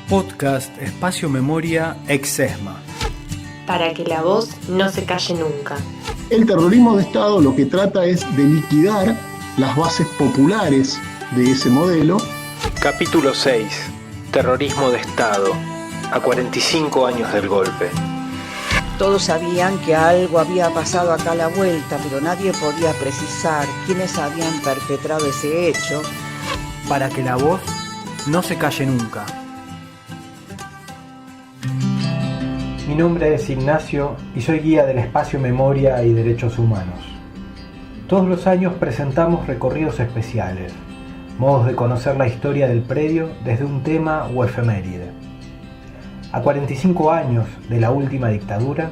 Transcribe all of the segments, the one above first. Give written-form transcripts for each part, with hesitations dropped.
Podcast Espacio Memoria ex-ESMA. Para que la voz no se calle nunca. El terrorismo de Estado lo que trata es de liquidar las bases populares de ese modelo. Capítulo 6. Terrorismo de Estado. A 45 años del golpe. Todos sabían que algo había pasado acá a la vuelta, pero nadie podía precisar quiénes habían perpetrado ese hecho. Para que la voz no se calle nunca. Mi nombre es Ignacio y soy guía del Espacio Memoria y Derechos Humanos. Todos los años presentamos recorridos especiales, modos de conocer la historia del predio desde un tema o efeméride. A 45 años de la última dictadura,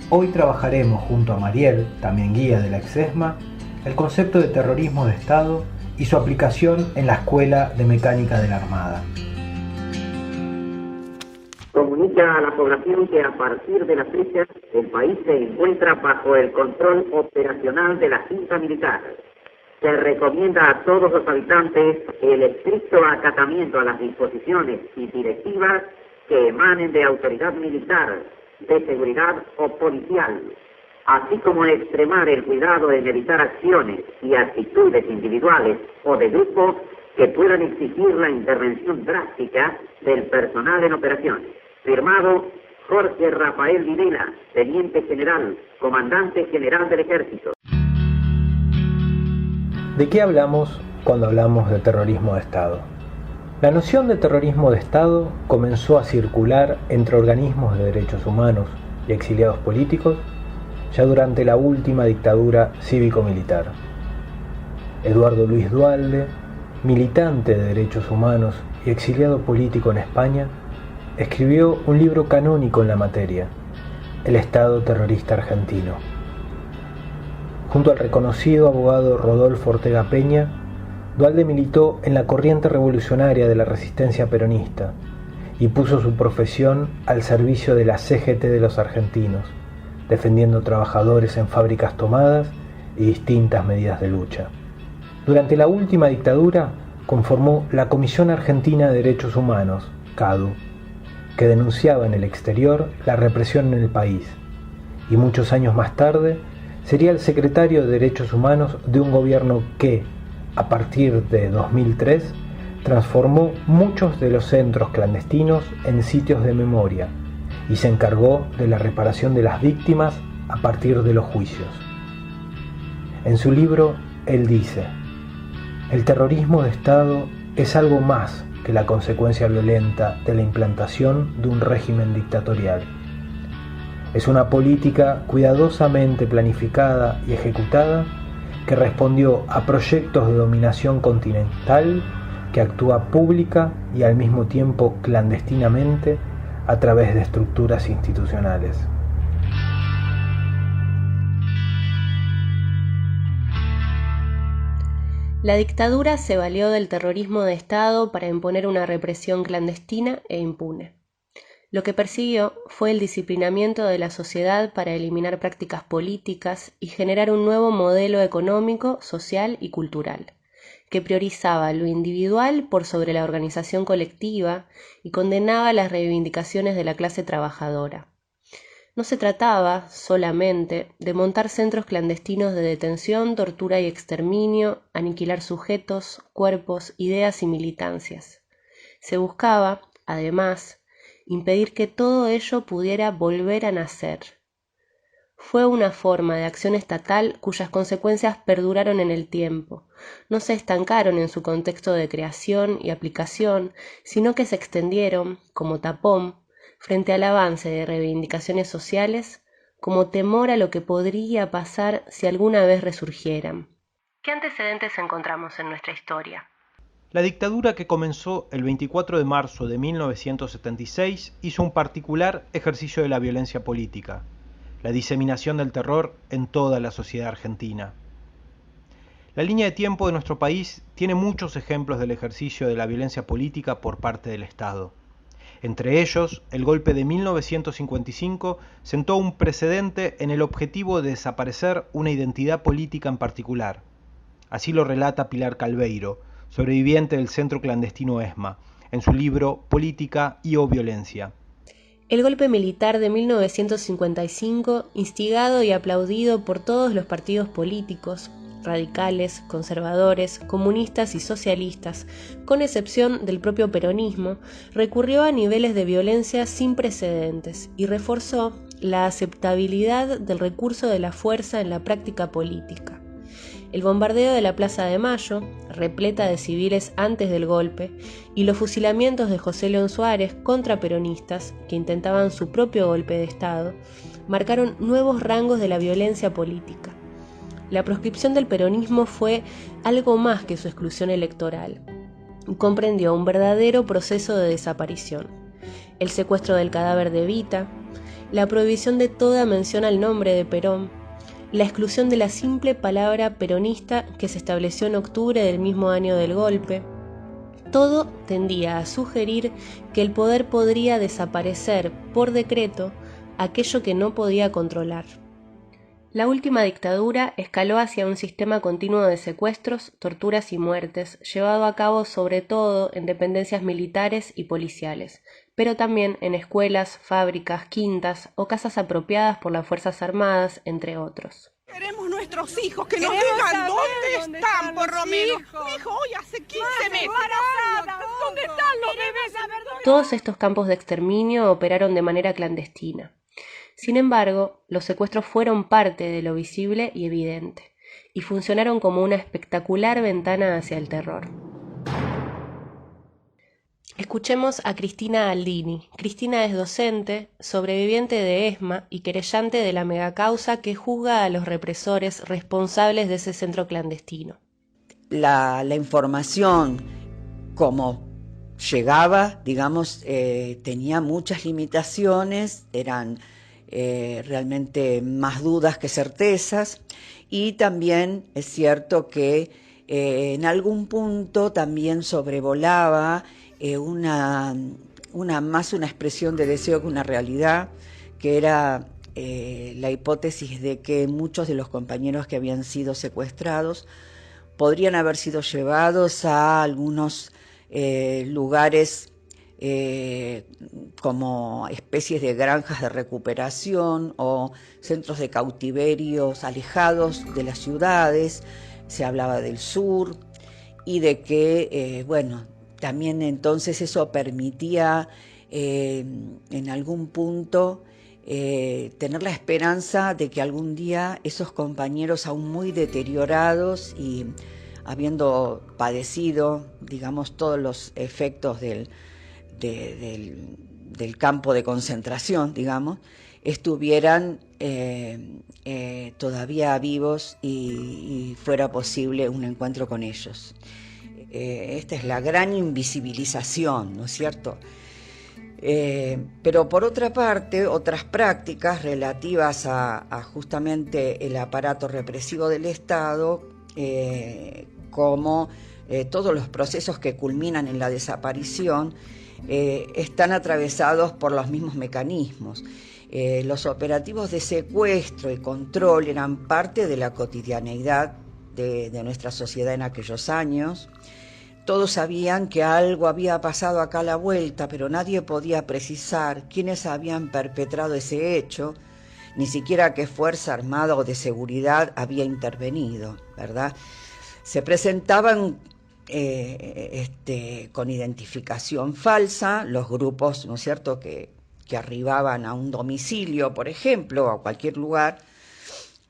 hoy trabajaremos junto a Mariel, también guía de la ex-ESMA, el concepto de terrorismo de Estado y su aplicación en la Escuela de Mecánica de la Armada. Comunica a la población que a partir de la fecha el país se encuentra bajo el control operacional de la Junta Militar. Se recomienda a todos los habitantes el estricto acatamiento a las disposiciones y directivas que emanen de autoridad militar, de seguridad o policial, así como extremar el cuidado en evitar acciones y actitudes individuales o de grupo que puedan exigir la intervención drástica del personal en operaciones. Firmado Jorge Rafael Videla, Teniente General, Comandante General del Ejército. ¿De qué hablamos cuando hablamos de terrorismo de Estado? La noción de terrorismo de Estado comenzó a circular entre organismos de derechos humanos y exiliados políticos ya durante la última dictadura cívico-militar. Eduardo Luis Duhalde, militante de derechos humanos y exiliado político en España, escribió un libro canónico en la materia, El Estado Terrorista Argentino. Junto al reconocido abogado Rodolfo Ortega Peña, Duhalde militó en la corriente revolucionaria de la resistencia peronista y puso su profesión al servicio de la CGT de los argentinos, defendiendo trabajadores en fábricas tomadas y distintas medidas de lucha. Durante la última dictadura conformó la Comisión Argentina de Derechos Humanos, CADU, que denunciaba en el exterior la represión en el país, y muchos años más tarde sería el secretario de Derechos Humanos de un gobierno que, a partir de 2003, transformó muchos de los centros clandestinos en sitios de memoria y se encargó de la reparación de las víctimas a partir de los juicios. En su libro, él dice: el terrorismo de Estado es algo más que la consecuencia violenta de la implantación de un régimen dictatorial. Es una política cuidadosamente planificada y ejecutada que respondió a proyectos de dominación continental que actúa pública y al mismo tiempo clandestinamente a través de estructuras institucionales. La dictadura se valió del terrorismo de Estado para imponer una represión clandestina e impune. Lo que persiguió fue el disciplinamiento de la sociedad para eliminar prácticas políticas y generar un nuevo modelo económico, social y cultural, que priorizaba lo individual por sobre la organización colectiva y condenaba las reivindicaciones de la clase trabajadora. No se trataba solamente de montar centros clandestinos de detención, tortura y exterminio, aniquilar sujetos, cuerpos, ideas y militancias. Se buscaba, además, impedir que todo ello pudiera volver a nacer. Fue una forma de acción estatal cuyas consecuencias perduraron en el tiempo. No se estancaron en su contexto de creación y aplicación, sino que se extendieron, como tapón, frente al avance de reivindicaciones sociales, como temor a lo que podría pasar si alguna vez resurgieran. ¿Qué antecedentes encontramos en nuestra historia? La dictadura, que comenzó el 24 de marzo de 1976, hizo un particular ejercicio de la violencia política, la diseminación del terror en toda la sociedad argentina. La línea de tiempo de nuestro país tiene muchos ejemplos del ejercicio de la violencia política por parte del Estado. Entre ellos, el golpe de 1955 sentó un precedente en el objetivo de desaparecer una identidad política en particular. Así lo relata Pilar Calveiro, sobreviviente del centro clandestino ESMA, en su libro Política y o Violencia. El golpe militar de 1955, instigado y aplaudido por todos los partidos políticos, radicales, conservadores, comunistas y socialistas, con excepción del propio peronismo, recurrió a niveles de violencia sin precedentes y reforzó la aceptabilidad del recurso de la fuerza en la práctica política. El bombardeo de la Plaza de Mayo, repleta de civiles antes del golpe, y los fusilamientos de José León Suárez contra peronistas que intentaban su propio golpe de Estado, marcaron nuevos rangos de la violencia política. La proscripción del peronismo fue algo más que su exclusión electoral. Comprendió un verdadero proceso de desaparición: el secuestro del cadáver de Evita, la prohibición de toda mención al nombre de Perón, la exclusión de la simple palabra peronista que se estableció en octubre del mismo año del golpe. Todo tendía a sugerir que el poder podría desaparecer por decreto aquello que no podía controlar. La última dictadura escaló hacia un sistema continuo de secuestros, torturas y muertes, llevado a cabo sobre todo en dependencias militares y policiales, pero también en escuelas, fábricas, quintas o casas apropiadas por las Fuerzas Armadas, entre otros. Queremos nuestros hijos, que nos digan dónde están, por lo menos. Mi hijo hoy hace 15 meses. ¿Dónde están los bebés? Todos estos campos de exterminio operaron de manera clandestina. Sin embargo, los secuestros fueron parte de lo visible y evidente, y funcionaron como una espectacular ventana hacia el terror. Escuchemos a Cristina Aldini. Cristina es docente, sobreviviente de ESMA y querellante de la megacausa que juzga a los represores responsables de ese centro clandestino. La información, como llegaba, digamos, tenía muchas limitaciones, eran realmente más dudas que certezas, y también es cierto que en algún punto también sobrevolaba una expresión de deseo que una realidad, que era la hipótesis de que muchos de los compañeros que habían sido secuestrados podrían haber sido llevados a algunos lugares como especies de granjas de recuperación o centros de cautiverios alejados de las ciudades. Se hablaba del sur y de que, también entonces eso permitía en algún punto tener la esperanza de que algún día esos compañeros aún muy deteriorados y habiendo padecido, digamos, todos los efectos del campo de concentración, digamos, estuvieran todavía vivos y fuera posible un encuentro con ellos. Esta es la gran invisibilización, ¿no es cierto? Pero por otra parte, otras prácticas relativas a justamente el aparato represivo del Estado, como todos los procesos que culminan en la desaparición, están atravesados por los mismos mecanismos. Los operativos de secuestro y control eran parte de la cotidianeidad de nuestra sociedad en aquellos años. Todos sabían que algo había pasado acá a la vuelta, pero nadie podía precisar quiénes habían perpetrado ese hecho, ni siquiera qué fuerza armada o de seguridad había intervenido, ¿verdad? Se presentaban con identificación falsa los grupos, ¿no es cierto?, que arribaban a un domicilio, por ejemplo, o a cualquier lugar,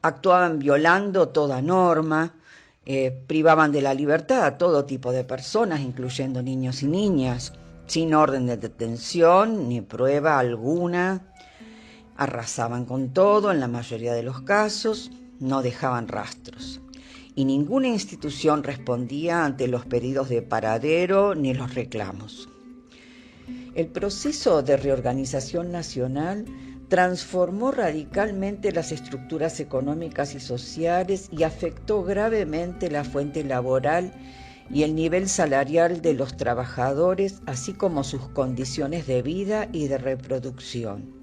actuaban violando toda norma, privaban de la libertad a todo tipo de personas, incluyendo niños y niñas, sin orden de detención ni prueba alguna, arrasaban con todo en la mayoría de los casos, no dejaban rastros. Y ninguna institución respondía ante los pedidos de paradero ni los reclamos. El proceso de reorganización nacional transformó radicalmente las estructuras económicas y sociales y afectó gravemente la fuente laboral y el nivel salarial de los trabajadores, así como sus condiciones de vida y de reproducción.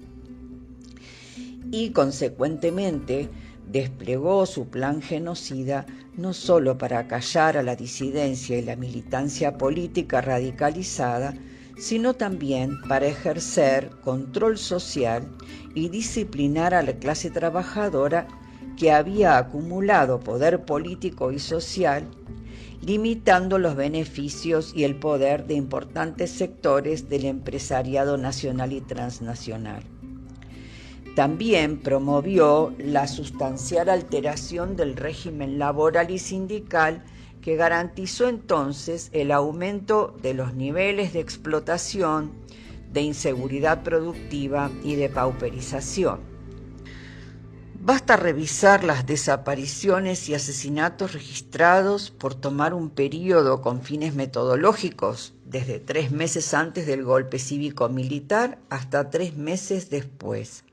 Y, consecuentemente, desplegó su plan genocida no solo para acallar a la disidencia y la militancia política radicalizada, sino también para ejercer control social y disciplinar a la clase trabajadora que había acumulado poder político y social, limitando los beneficios y el poder de importantes sectores del empresariado nacional y transnacional. También promovió la sustancial alteración del régimen laboral y sindical que garantizó entonces el aumento de los niveles de explotación, de inseguridad productiva y de pauperización. Basta revisar las desapariciones y asesinatos registrados por tomar un periodo con fines metodológicos, desde 3 meses antes del golpe cívico-militar hasta 3 meses después.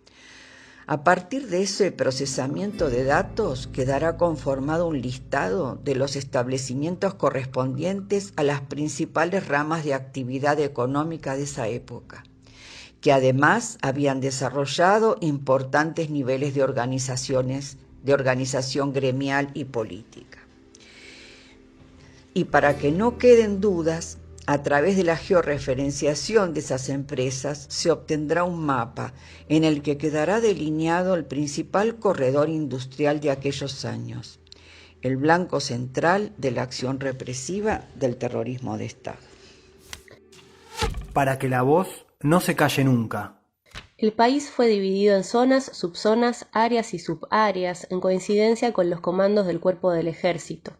A partir de ese procesamiento de datos quedará conformado un listado de los establecimientos correspondientes a las principales ramas de actividad económica de esa época, que además habían desarrollado importantes niveles de organización gremial y política. Y para que no queden dudas, a través de la georreferenciación de esas empresas se obtendrá un mapa en el que quedará delineado el principal corredor industrial de aquellos años, el blanco central de la acción represiva del terrorismo de Estado. Para que la voz no se calle nunca. El país fue dividido en zonas, subzonas, áreas y subáreas en coincidencia con los comandos del cuerpo del ejército,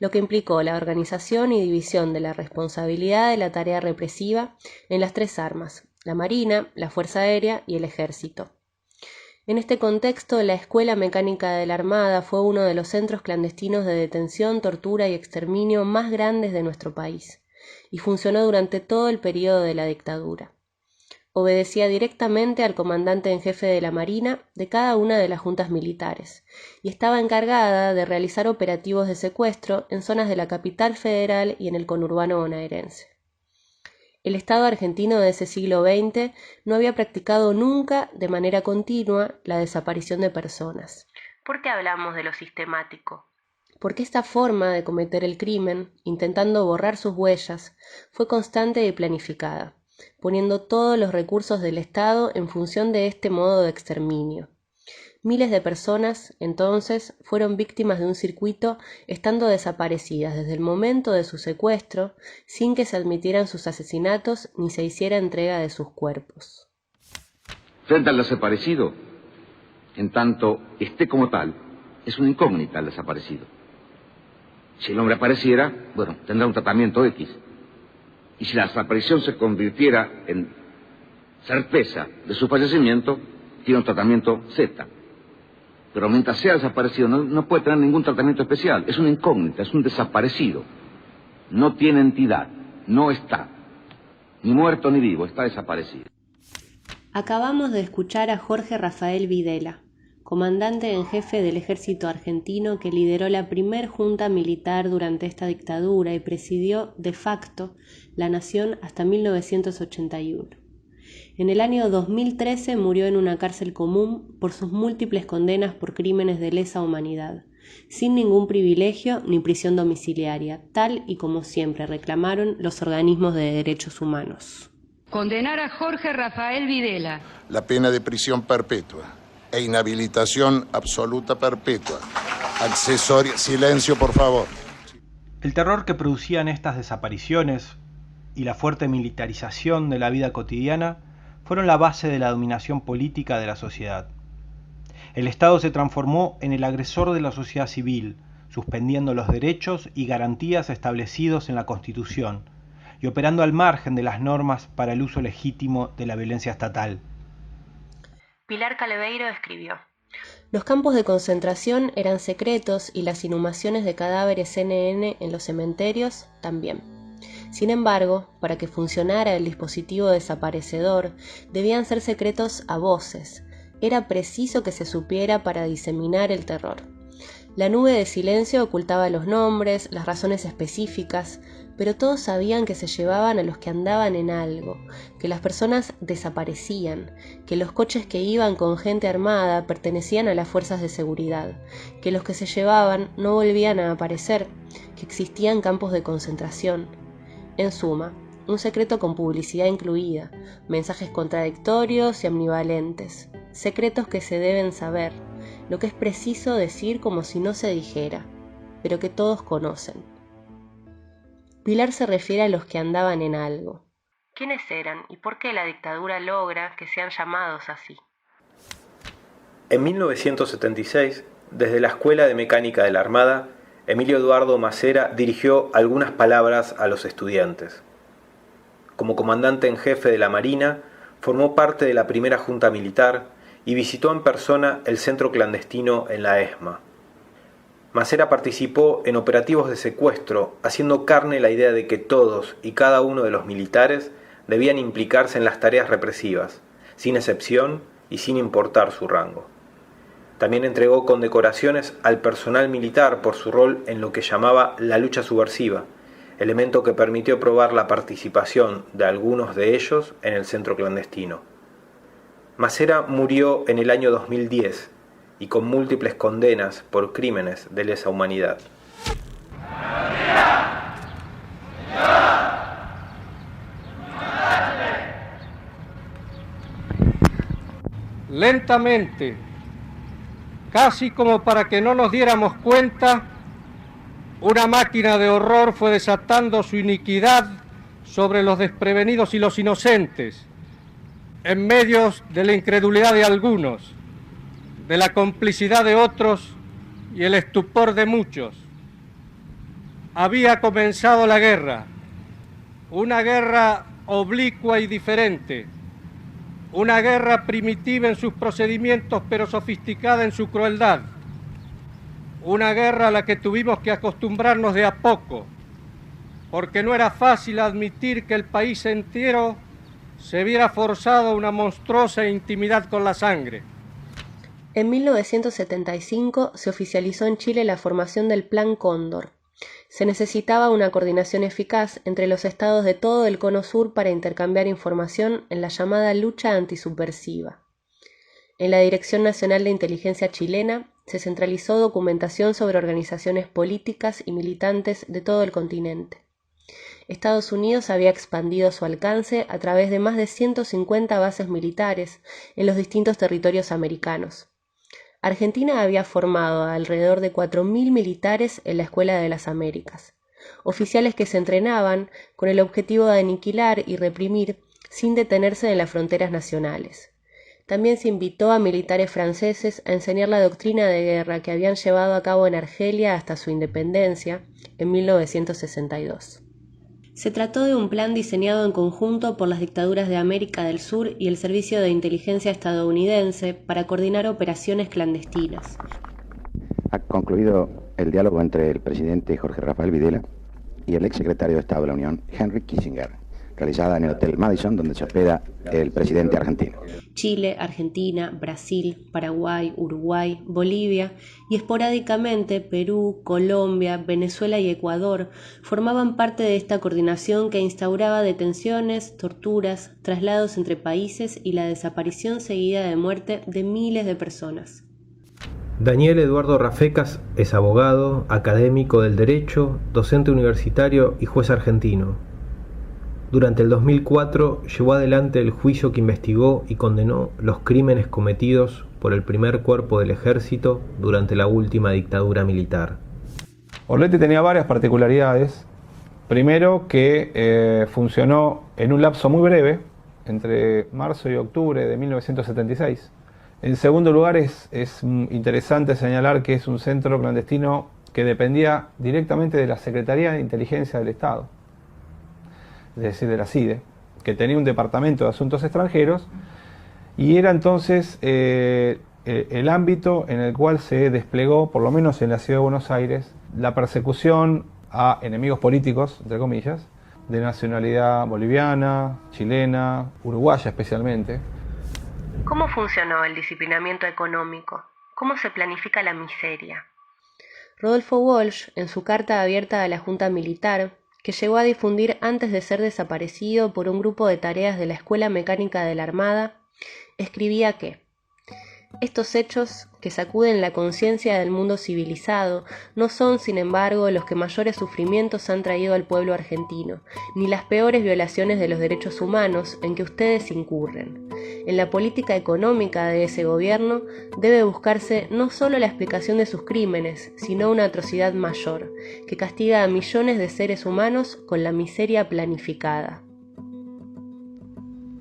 lo que implicó la organización y división de la responsabilidad de la tarea represiva en las 3 armas, la Marina, la Fuerza Aérea y el Ejército. En este contexto, la Escuela Mecánica de la Armada fue uno de los centros clandestinos de detención, tortura y exterminio más grandes de nuestro país, y funcionó durante todo el periodo de la dictadura. Obedecía directamente al comandante en jefe de la Marina de cada una de las juntas militares y estaba encargada de realizar operativos de secuestro en zonas de la capital federal y en el conurbano bonaerense. El Estado argentino de ese siglo XX no había practicado nunca de manera continua la desaparición de personas. ¿Por qué hablamos de lo sistemático? Porque esta forma de cometer el crimen, intentando borrar sus huellas, fue constante y planificada, poniendo todos los recursos del Estado en función de este modo de exterminio. Miles de personas, entonces, fueron víctimas de un circuito estando desaparecidas desde el momento de su secuestro, sin que se admitieran sus asesinatos ni se hiciera entrega de sus cuerpos. Frente al desaparecido, en tanto esté como tal, es una incógnita el desaparecido. Si el hombre apareciera, bueno, tendrá un tratamiento X. Y si la desaparición se convirtiera en certeza de su fallecimiento, tiene un tratamiento Z. Pero mientras sea desaparecido, no puede tener ningún tratamiento especial. Es una incógnita, es un desaparecido. No tiene entidad, no está. Ni muerto ni vivo, está desaparecido. Acabamos de escuchar a Jorge Rafael Videla, comandante en jefe del ejército argentino que lideró la primer junta militar durante esta dictadura y presidió de facto la nación hasta 1981. En el año 2013 murió en una cárcel común por sus múltiples condenas por crímenes de lesa humanidad, sin ningún privilegio ni prisión domiciliaria, tal y como siempre reclamaron los organismos de derechos humanos. Condenar a Jorge Rafael Videla. La pena de prisión perpetua e inhabilitación absoluta perpetua. Accesoria. Silencio, por favor. El terror que producían estas desapariciones y la fuerte militarización de la vida cotidiana fueron la base de la dominación política de la sociedad. El Estado se transformó en el agresor de la sociedad civil, suspendiendo los derechos y garantías establecidos en la Constitución y operando al margen de las normas para el uso legítimo de la violencia estatal. Pilar Calebeiro escribió: los campos de concentración eran secretos y las inhumaciones de cadáveres CNN en los cementerios también. Sin embargo, para que funcionara el dispositivo desaparecedor, debían ser secretos a voces. Era preciso que se supiera para diseminar el terror. La nube de silencio ocultaba los nombres, las razones específicas, pero todos sabían que se llevaban a los que andaban en algo, que las personas desaparecían, que los coches que iban con gente armada pertenecían a las fuerzas de seguridad, que los que se llevaban no volvían a aparecer, que existían campos de concentración. En suma, un secreto con publicidad incluida, mensajes contradictorios y ambivalentes, secretos que se deben saber, lo que es preciso decir como si no se dijera, pero que todos conocen. Pilar se refiere a los que andaban en algo. ¿Quiénes eran y por qué la dictadura logra que sean llamados así? En 1976, desde la Escuela de Mecánica de la Armada, Emilio Eduardo Macera dirigió algunas palabras a los estudiantes. Como comandante en jefe de la Marina, formó parte de la primera Junta Militar y visitó en persona el centro clandestino en la ESMA. Macera participó en operativos de secuestro, haciendo carne la idea de que todos y cada uno de los militares debían implicarse en las tareas represivas, sin excepción y sin importar su rango. También entregó condecoraciones al personal militar por su rol en lo que llamaba la lucha subversiva, elemento que permitió probar la participación de algunos de ellos en el centro clandestino. Macera murió en el año 2010 y con múltiples condenas por crímenes de lesa humanidad. Lentamente, casi como para que no nos diéramos cuenta, una máquina de horror fue desatando su iniquidad sobre los desprevenidos y los inocentes, en medio de la incredulidad de algunos, de la complicidad de otros y el estupor de muchos. Había comenzado la guerra, una guerra oblicua y diferente, una guerra primitiva en sus procedimientos pero sofisticada en su crueldad, una guerra a la que tuvimos que acostumbrarnos de a poco, porque no era fácil admitir que el país entero se viera forzado a una monstruosa intimidad con la sangre. En 1975 se oficializó en Chile la formación del Plan Cóndor. Se necesitaba una coordinación eficaz entre los estados de todo el Cono Sur para intercambiar información en la llamada lucha antisubversiva. En la Dirección Nacional de Inteligencia chilena se centralizó documentación sobre organizaciones políticas y militantes de todo el continente. Estados Unidos había expandido su alcance a través de más de 150 bases militares en los distintos territorios americanos. Argentina había formado a alrededor de 4.000 militares en la Escuela de las Américas, oficiales que se entrenaban con el objetivo de aniquilar y reprimir sin detenerse en las fronteras nacionales. También se invitó a militares franceses a enseñar la doctrina de guerra que habían llevado a cabo en Argelia hasta su independencia en 1962. Se trató de un plan diseñado en conjunto por las dictaduras de América del Sur y el Servicio de Inteligencia estadounidense para coordinar operaciones clandestinas. Ha concluido el diálogo entre el presidente Jorge Rafael Videla y el exsecretario de Estado de la Unión, Henry Kissinger, realizada en el Hotel Madison, donde se hospeda el presidente argentino. Chile, Argentina, Brasil, Paraguay, Uruguay, Bolivia y esporádicamente Perú, Colombia, Venezuela y Ecuador formaban parte de esta coordinación que instauraba detenciones, torturas, traslados entre países y la desaparición seguida de muerte de miles de personas. Daniel Eduardo Rafecas es abogado, académico del derecho, docente universitario y juez argentino. Durante el 2004 llevó adelante el juicio que investigó y condenó los crímenes cometidos por el primer cuerpo del ejército durante la última dictadura militar. Orlete tenía varias particularidades. Primero, que funcionó en un lapso muy breve, entre marzo y octubre de 1976. En segundo lugar, es interesante señalar que es un centro clandestino que dependía directamente de la Secretaría de Inteligencia del Estado, es decir, de la CIDE, que tenía un departamento de asuntos extranjeros, y era entonces el ámbito en el cual se desplegó, por lo menos en la ciudad de Buenos Aires, la persecución a enemigos políticos, entre comillas, de nacionalidad boliviana, chilena, uruguaya especialmente. ¿Cómo funcionó el disciplinamiento económico? ¿Cómo se planifica la miseria? Rodolfo Walsh, en su carta abierta a la Junta Militar, que llegó a difundir antes de ser desaparecido por un grupo de tareas de la Escuela Mecánica de la Armada, escribía que estos hechos que sacuden la conciencia del mundo civilizado no son, sin embargo, los que mayores sufrimientos han traído al pueblo argentino, ni las peores violaciones de los derechos humanos en que ustedes incurren. En la política económica de ese gobierno debe buscarse no solo la explicación de sus crímenes, sino una atrocidad mayor, que castiga a millones de seres humanos con la miseria planificada.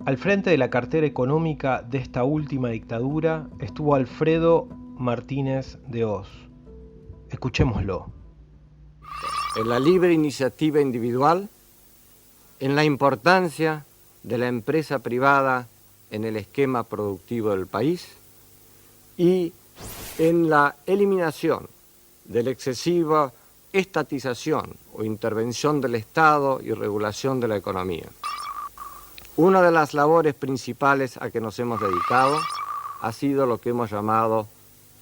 Al frente de la cartera económica de esta última dictadura estuvo Alfredo Martínez de Hoz. Escuchémoslo. En la libre iniciativa individual, en la importancia de la empresa privada en el esquema productivo del país y en la eliminación de la excesiva estatización o intervención del Estado y regulación de la economía. Una de las labores principales a que nos hemos dedicado ha sido lo que hemos llamado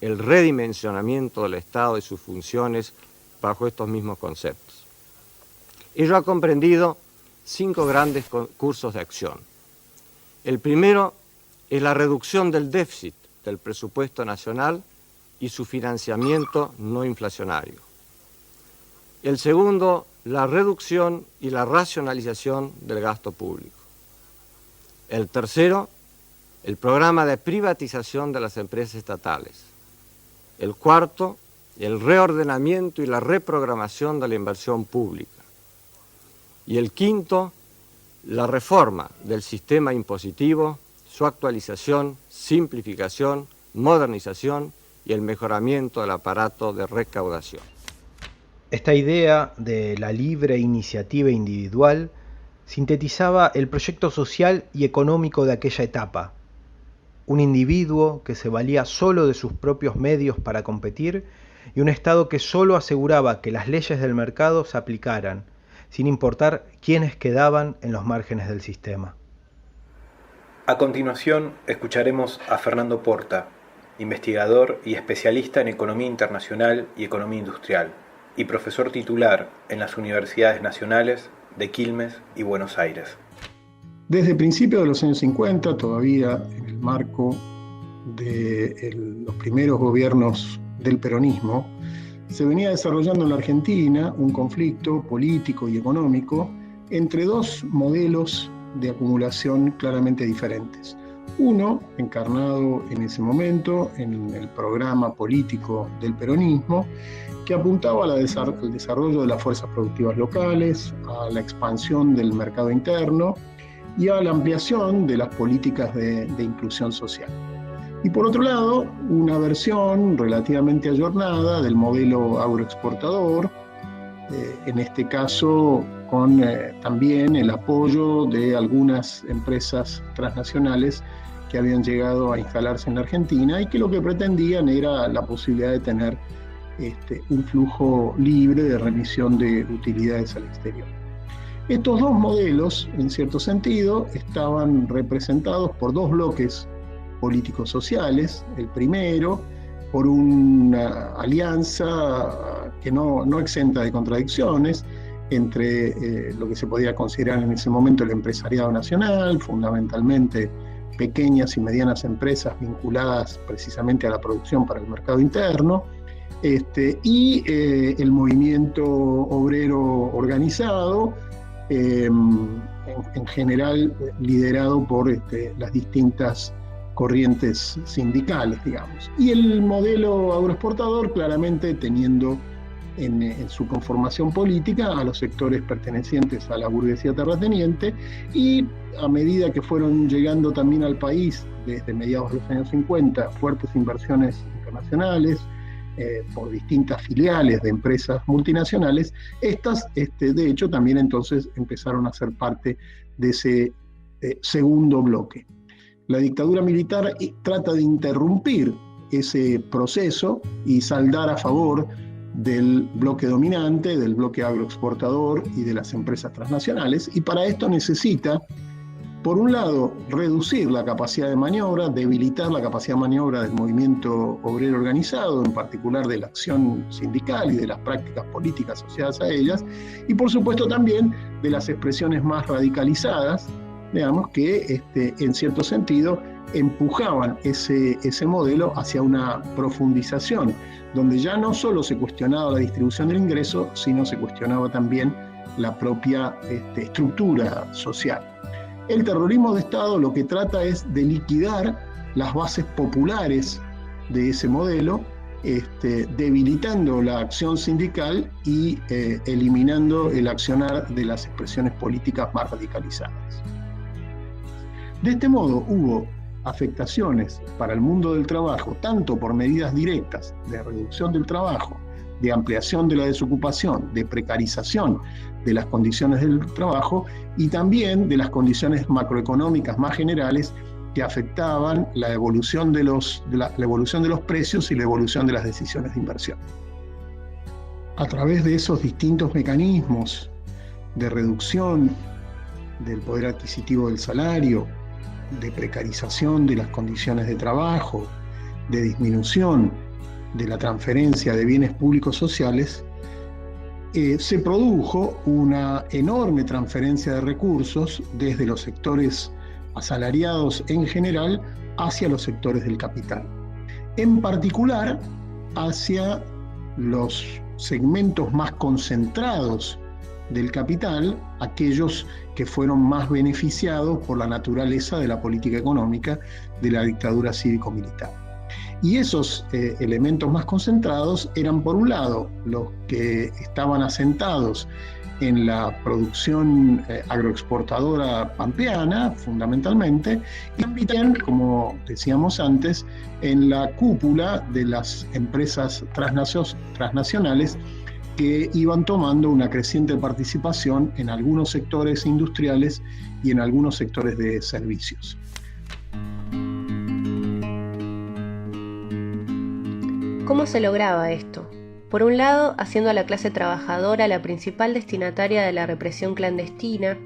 el redimensionamiento del Estado y sus funciones bajo estos mismos conceptos. Ello ha comprendido 5 grandes cursos de acción. El primero es la reducción del déficit del presupuesto nacional y su financiamiento no inflacionario. El segundo, la reducción y la racionalización del gasto público. El tercero, el programa de privatización de las empresas estatales. El cuarto, el reordenamiento y la reprogramación de la inversión pública. Y el quinto, la reforma del sistema impositivo, su actualización, simplificación, modernización y el mejoramiento del aparato de recaudación. Esta idea de la libre iniciativa individual sintetizaba el proyecto social y económico de aquella etapa. Un individuo que se valía solo de sus propios medios para competir y un Estado que solo aseguraba que las leyes del mercado se aplicaran, sin importar quiénes quedaban en los márgenes del sistema. A continuación, escucharemos a Fernando Porta, investigador y especialista en economía internacional y economía industrial, y profesor titular en las universidades nacionales de Quilmes y Buenos Aires. Desde principios de los años 50, todavía en el marco de los primeros gobiernos del peronismo, se venía desarrollando en la Argentina un conflicto político y económico entre 2 modelos de acumulación claramente diferentes. Uno, encarnado en ese momento en el programa político del peronismo, que apuntaba al desarrollo de las fuerzas productivas locales, a la expansión del mercado interno y a la ampliación de las políticas de inclusión social. Y por otro lado, una versión relativamente ayornada del modelo agroexportador, en este caso con también el apoyo de algunas empresas transnacionales que habían llegado a instalarse en la Argentina y que lo que pretendían era la posibilidad de tener un flujo libre de remisión de utilidades al exterior. Estos 2 modelos, en cierto sentido, estaban representados por 2 bloques políticos sociales. El primero, por una alianza que no exenta de contradicciones entre lo que se podía considerar en ese momento el empresariado nacional, fundamentalmente pequeñas y medianas empresas vinculadas precisamente a la producción para el mercado interno, y el movimiento obrero organizado, en general liderado por las distintas corrientes sindicales, digamos. Y el modelo agroexportador claramente teniendo en su conformación política a los sectores pertenecientes a la burguesía terrateniente, y a medida que fueron llegando también al país desde mediados de los años 50 fuertes inversiones internacionales por distintas filiales de empresas multinacionales, estas de hecho también entonces empezaron a ser parte de ese segundo bloque. La dictadura militar trata de interrumpir ese proceso y saldar a favor del bloque dominante, del bloque agroexportador y de las empresas transnacionales, y para esto necesita por un lado, reducir la capacidad de maniobra, debilitar la capacidad de maniobra del movimiento obrero organizado, en particular de la acción sindical y de las prácticas políticas asociadas a ellas, y por supuesto también de las expresiones más radicalizadas, digamos, que en cierto sentido empujaban ese modelo hacia una profundización, donde ya no solo se cuestionaba la distribución del ingreso, sino se cuestionaba también la propia estructura social. El terrorismo de Estado lo que trata es de liquidar las bases populares de ese modelo, debilitando la acción sindical y eliminando el accionar de las expresiones políticas más radicalizadas. De este modo hubo afectaciones para el mundo del trabajo, tanto por medidas directas de reducción del trabajo, de ampliación de la desocupación, de precarización de las condiciones del trabajo y también de las condiciones macroeconómicas más generales que afectaban la evolución de los precios y la evolución de las decisiones de inversión. A través de esos distintos mecanismos de reducción del poder adquisitivo del salario, de precarización de las condiciones de trabajo, de disminución de la transferencia de bienes públicos sociales, se produjo una enorme transferencia de recursos desde los sectores asalariados en general hacia los sectores del capital. En particular, hacia los segmentos más concentrados del capital, aquellos que fueron más beneficiados por la naturaleza de la política económica de la dictadura cívico-militar. Y esos elementos más concentrados eran, por un lado, los que estaban asentados en la producción agroexportadora pampeana, fundamentalmente, y también, como decíamos antes, en la cúpula de las empresas transnacionales que iban tomando una creciente participación en algunos sectores industriales y en algunos sectores de servicios. ¿Cómo se lograba esto? Por un lado, haciendo a la clase trabajadora la principal destinataria de la represión clandestina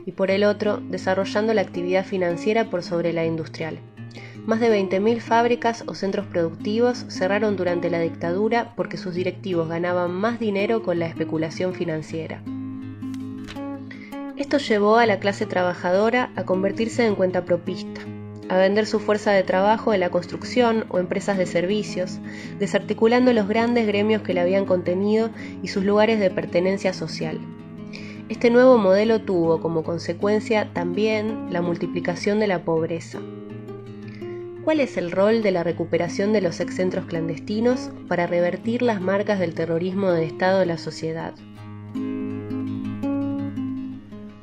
y por el otro, desarrollando la actividad financiera por sobre la industrial. Más de 20.000 fábricas o centros productivos cerraron durante la dictadura porque sus directivos ganaban más dinero con la especulación financiera. Esto llevó a la clase trabajadora a convertirse en cuentapropista, a vender su fuerza de trabajo en la construcción o empresas de servicios, desarticulando los grandes gremios que la habían contenido y sus lugares de pertenencia social. Este nuevo modelo tuvo como consecuencia también la multiplicación de la pobreza. ¿Cuál es el rol de la recuperación de los excentros clandestinos para revertir las marcas del terrorismo de Estado en la sociedad?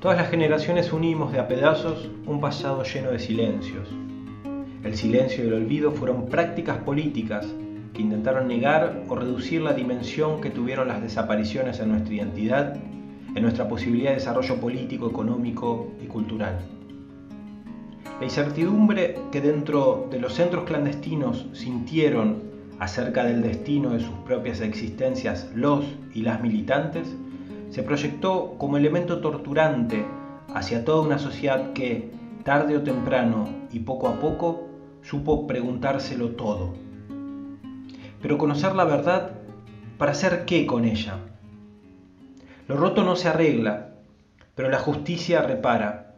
Todas las generaciones unimos de a pedazos un pasado lleno de silencios. El silencio y el olvido fueron prácticas políticas que intentaron negar o reducir la dimensión que tuvieron las desapariciones en nuestra identidad, en nuestra posibilidad de desarrollo político, económico y cultural. La incertidumbre que dentro de los centros clandestinos sintieron acerca del destino de sus propias existencias los y las militantes se proyectó como elemento torturante hacia toda una sociedad que, tarde o temprano y poco a poco, supo preguntárselo todo. Pero conocer la verdad, ¿para hacer qué con ella? Lo roto no se arregla, pero la justicia repara.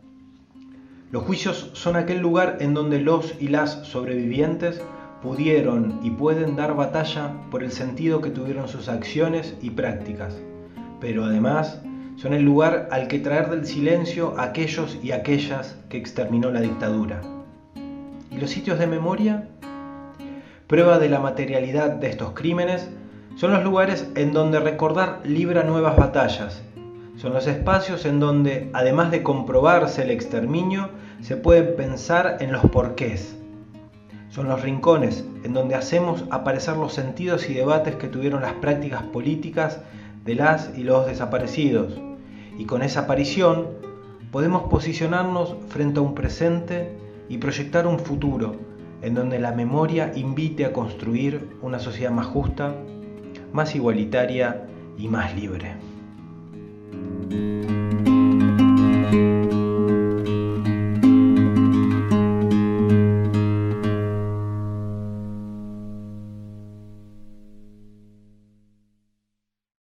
Los juicios son aquel lugar en donde los y las sobrevivientes pudieron y pueden dar batalla por el sentido que tuvieron sus acciones y prácticas, pero además son el lugar al que traer del silencio a aquellos y aquellas que exterminó la dictadura. ¿Y los sitios de memoria? Prueba de la materialidad de estos crímenes son los lugares en donde recordar libra nuevas batallas. Son los espacios en donde, además de comprobarse el exterminio, se puede pensar en los porqués. Son los rincones en donde hacemos aparecer los sentidos y debates que tuvieron las prácticas políticas de las y los desaparecidos. Y con esa aparición podemos posicionarnos frente a un presente y proyectar un futuro en donde la memoria invite a construir una sociedad más justa, más igualitaria y más libre.